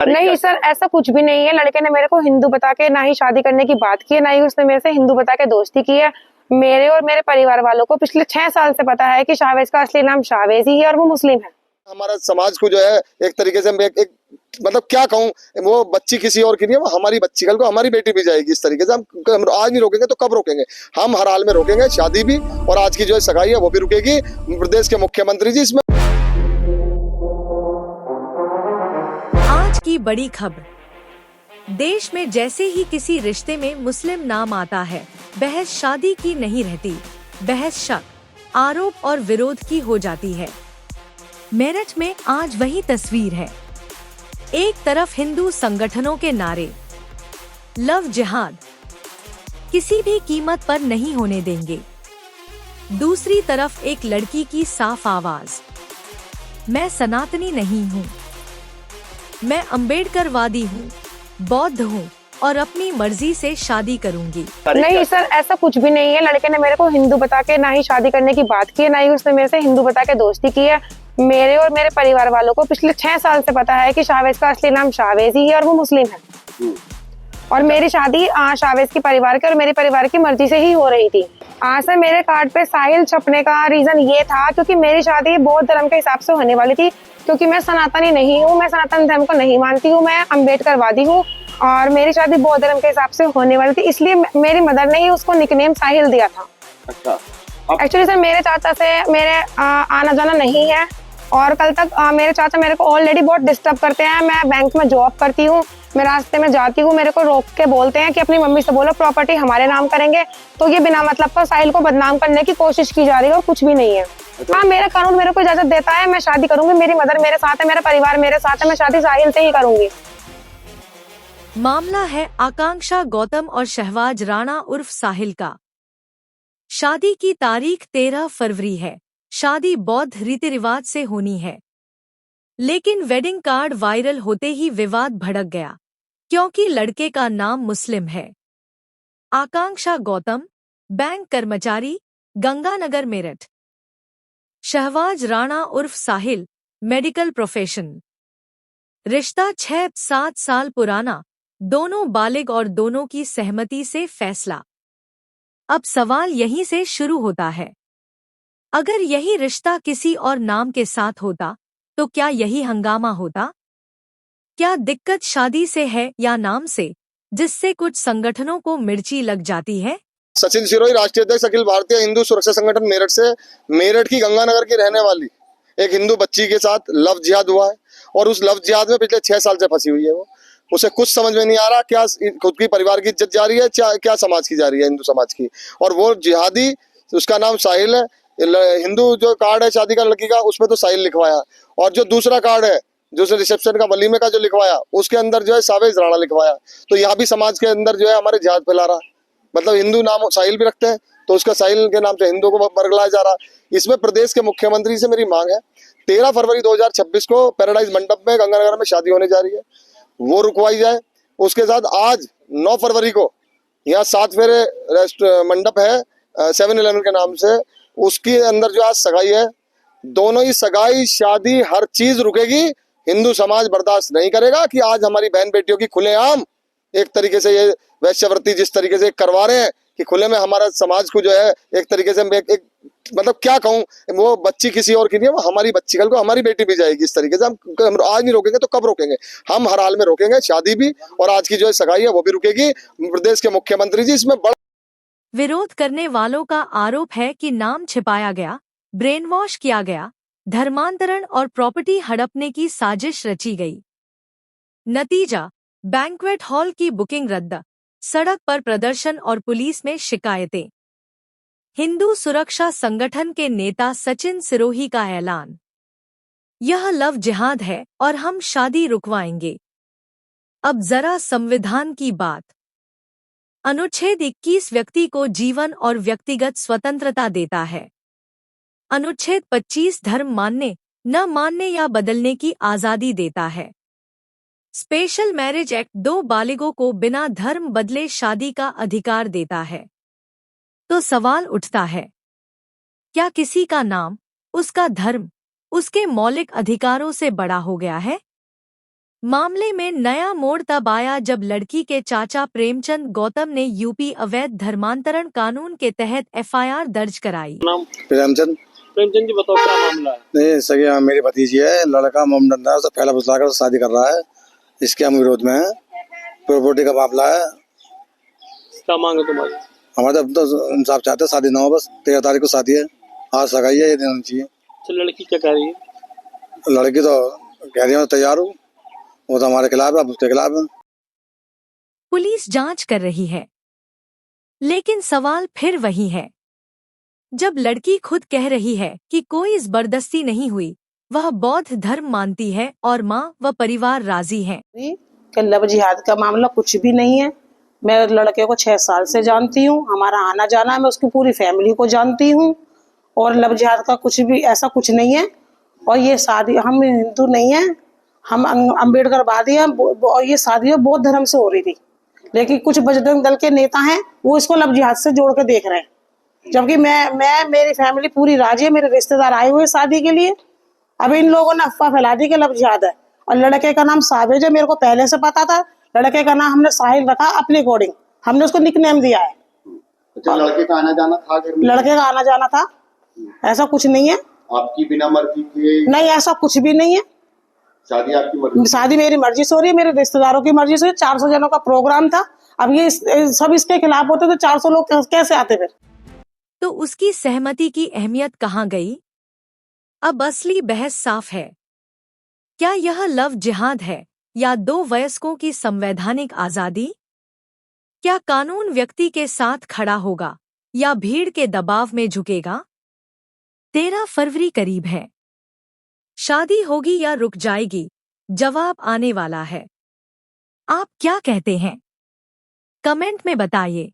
नहीं सर, ऐसा कुछ भी नहीं है। लड़के ने मेरे को हिंदू बता के ना ही शादी करने की बात की है, ना ही उसने मेरे से हिंदू बता के दोस्ती की है। मेरे और मेरे परिवार वालों को पिछले 6 साल से पता है कि शावेज का असली नाम शावेज ही है और वो मुस्लिम है। हमारा समाज को जो है एक तरीके से एक मतलब क्या कहूँ, वो बच्ची किसी और की नहीं है, वो हमारी बच्ची, कल को हमारी बेटी भी जाएगी। इस तरीके से हम आज नहीं रोकेंगे तो कब रोकेंगे? हम हर हाल में रोकेंगे, शादी भी और आज की जो है सगाई है वो भी रुकेगी। प्रदेश के मुख्यमंत्री जी इसमें। आज की बड़ी खबर, देश में जैसे ही किसी रिश्ते में मुस्लिम नाम आता है, बहस शादी की नहीं रहती, बहस शक, आरोप और विरोध की हो जाती है। मेरठ में आज वही तस्वीर है। एक तरफ हिंदू संगठनों के नारे, लव जिहाद, किसी भी कीमत पर नहीं होने देंगे। दूसरी तरफ एक लड़की की साफ आवाज, मैं सनातनी नहीं हूँ, मैं अंबेडकरवादी हूँ, बौद्ध हूँ और अपनी मर्जी से शादी करूंगी। नहीं सर, ऐसा कुछ भी नहीं है। लड़के ने मेरे को हिंदू बता के ना ही शादी करने की बात की है, ना ही उसने मेरे से हिंदू बता के दोस्ती की है। मेरे और मेरे परिवार वालों को पिछले 6 साल से पता है कि शावेज का असली नाम शावेज ही है और वो मुस्लिम है। और मेरी शादी शावेज के परिवार के और मेरे परिवार की मर्जी से ही हो रही थी। सर, मेरे कार्ड पे साहिल छपने का रीजन ये था क्योंकि मेरी शादी बौद्ध धर्म के हिसाब से होने वाली थी, क्योंकि मैं सनातनी नहीं हूँ, मैं सनातन धर्म को नहीं मानती हूँ, मैं अम्बेडकरवादी हूँ और मेरी शादी बौद्ध धर्म के हिसाब से होने वाली थी। इसलिए मेरी मदर ने ही उसको निकनेम साहिल दिया था। अच्छा, एक्चुअली सर, मेरे चाचा से मेरे आना जाना नहीं है और कल तक मेरे चाचा मेरे को ऑलरेडी बहुत डिस्टर्ब करते हैं। मैं बैंक में जॉब करती हूँ, मैं रास्ते में जाती हूँ, मेरे को रोक के बोलते हैं कि अपनी मम्मी से बोलो प्रॉपर्टी हमारे नाम करेंगे। तो ये बिना मतलब का साहिल को बदनाम करने की कोशिश की जा रही है और कुछ भी नहीं है। हाँ, मेरा कानून मेरे को इजाजत देता है, मैं शादी करूंगी, मेरी मदर मेरे साथ है, मेरा परिवार मेरे साथ है, मैं शादी साहिल से ही करूंगी। मामला है आकांक्षा गौतम और शहबाज राणा उर्फ साहिल का। शादी की तारीख 13 फरवरी है। शादी बौद्ध रीति रिवाज से होनी है, लेकिन वेडिंग कार्ड वायरल होते ही विवाद भड़क गया क्योंकि लड़के का नाम मुस्लिम है। आकांक्षा गौतम, बैंक कर्मचारी, गंगानगर मेरठ। शहबाज राणा उर्फ साहिल, मेडिकल प्रोफेशन। रिश्ता 6-7 साल पुराना, दोनों बालिग और दोनों की सहमति से फैसला। अब सवाल यहीं से शुरू होता है, अगर यही रिश्ता किसी और नाम के साथ होता तो क्या यही हंगामा होता? क्या दिक्कत शादी से है या नाम से, जिससे कुछ संगठनों को मिर्ची लग जाती है? सचिन सिरोही, राष्ट्रीय अध्यक्ष अखिल भारतीय हिंदू सुरक्षा संगठन मेरठ से। मेरठ की गंगानगर की रहने वाली एक हिंदू बच्ची के साथ लव जिहाद हुआ है और उस लव जिहाद में पिछले 6 साल से फंसी हुई है वो। उसे कुछ समझ में नहीं आ रहा, क्या खुद की परिवार की इज्जत जा रही है, क्या समाज की जा रही है, हिंदू समाज की। और वो जिहादी, उसका नाम साहिल है। हिंदू जो कार्ड है शादी का लड़की का, उसमें तो साहिल लिखवाया और जो दूसरा कार्ड है जो रिसेप्शन का वलीमे का जो लिखवाया, उसके अंदर जो है सावेज राणा लिखवाया। तो यहाँ भी समाज के अंदर जो है हमारे जिहाद फैला रहा, मतलब हिंदू नाम साहिल भी रखते हैं तो उसका साहिल के नाम से हिंदू को बरगलाया जा रहा। इसमें प्रदेश के मुख्यमंत्री से मेरी मांग है, 13 फरवरी 2026 को पैराडाइज मंडप में गंगानगर में शादी होने जा रही है, वो रुकवाई जाए। उसके साथ आज 9 फरवरी को यहाँ 7 फेरे मंडप है 7-11 के नाम से, उसके अंदर जो आज सगाई है, दोनों ही सगाई शादी हर चीज रुकेगी। हिंदू समाज बर्दाश्त नहीं करेगा कि आज हमारी बहन बेटियों की खुलेआम एक तरीके से ये वैश्यवृत्ति जिस तरीके से करवा रहे हैं कि खुले में हमारा समाज को जो है एक तरीके से एक मतलब क्या कहूँ, वो बच्ची किसी और की नहीं है, वो हमारी बच्ची, कल को हमारी बेटी भी जाएगी। इस तरीके से हम आज नहीं रोकेंगे तो कब रोकेंगे? हम हर हाल में रोकेंगे, शादी भी और आज की जो है सगाई है वो भी रुकेगी। प्रदेश के मुख्यमंत्री जी इसमें विरोध करने वालों का आरोप है कि नाम छिपाया गया, ब्रेन वॉश किया गया, धर्मांतरण और प्रॉपर्टी हड़पने की साजिश रची गई। नतीजा, बैंक्वेट हॉल की बुकिंग रद्द, सड़क पर प्रदर्शन और पुलिस में शिकायतें। हिंदू सुरक्षा संगठन के नेता सचिन सिरोही का ऐलान, यह लव जिहाद है और हम शादी रुकवाएंगे। अब जरा संविधान की बात। अनुच्छेद 21 व्यक्ति को जीवन और व्यक्तिगत स्वतंत्रता देता है। अनुच्छेद 25 धर्म मानने, न मानने या बदलने की आजादी देता है। स्पेशल मैरिज एक्ट 2 बालिगों को बिना धर्म बदले शादी का अधिकार देता है। तो सवाल उठता है, क्या किसी का नाम, उसका धर्म, उसके मौलिक अधिकारों से बड़ा हो गया है? मामले में नया मोड़ तब आया जब लड़की के चाचा प्रेमचंद गौतम ने यूपी अवैध धर्मांतरण कानून के तहत एफआईआर दर्ज कराई। नाम प्रेमचंद। प्रेमचंद जी बताओ क्या मामला है? नहीं सही, मेरी भतीजी है, लड़का मोमडन है, पहला फुसला कर शादी कर रहा है, इसके हम विरोध में है। प्रॉपर्टी का मामला है। क्या मांग है तुम्हारी? हमारे तो इंसाफ चाहते हैं, शादी ना हो, बस 13 तारीख को शादी है, आज सगाई है, ये दिन होनी चाहिए। तो लड़की क्या कह रही है? लड़की तो कह रही है मैं तैयार हूँ, वो तो हमारे खिलाफ है, उसके खिलाफ है। पुलिस जांच कर रही है, लेकिन सवाल फिर वही है। जब लड़की खुद कह रही है कि कोई जबरदस्ती नहीं हुई, वह बौद्ध धर्म मानती है और माँ व परिवार राजी हैं। कि लव जिहाद का मामला कुछ भी नहीं है। मैं लड़के को 6 साल से जानती हूँ, हमारा आना जाना है, मैं उसकी पूरी फैमिली को जानती हूँ, और लव जिहाद का कुछ भी ऐसा कुछ नहीं है। और ये शादी, हम हिंदू नहीं है, हम अम्बेडकरवादी हैं, और ये शादी बौद्ध धर्म से हो रही थी, लेकिन कुछ बजरंग दल के नेता हैं, वो इसको लव जिहाद से जोड़ के देख रहे हैं, जबकि मैं मेरी फैमिली पूरी राजी है, मेरे रिश्तेदार आए हुए शादी के लिए। अब इन लोगों ने अफवाह फैला दी कि लव जिहाद है, और लड़के का नाम सावेज है, मेरे को पहले से पता था। लड़के का नाम हमने साहिल रखा अपने अकॉर्डिंग, हमने उसको निकनेम दिया है। अच्छा, लड़के का आना जाना था घर में? लड़के का आना जाना था, ऐसा कुछ नहीं है। आपकी बिना मर्जी के? नहीं, ऐसा कुछ भी नहीं है। शादी आपकी मर्जी? शादी मेरी मर्जी से हो रही है, मेरे रिश्तेदारों की मर्जी से हो रही है। 400 जनों का प्रोग्राम था, अब ये सब इसके खिलाफ होते तो 400 लोग कैसे आते फिर? तो उसकी सहमति की अहमियत कहाँ गई? अब असली बहस साफ है। क्या यह लव जिहाद है या 2 वयस्कों की संवैधानिक आजादी? क्या कानून व्यक्ति के साथ खड़ा होगा या भीड़ के दबाव में झुकेगा? 13 फरवरी करीब है। शादी होगी या रुक जाएगी? जवाब आने वाला है। आप क्या कहते हैं? कमेंट में बताइए।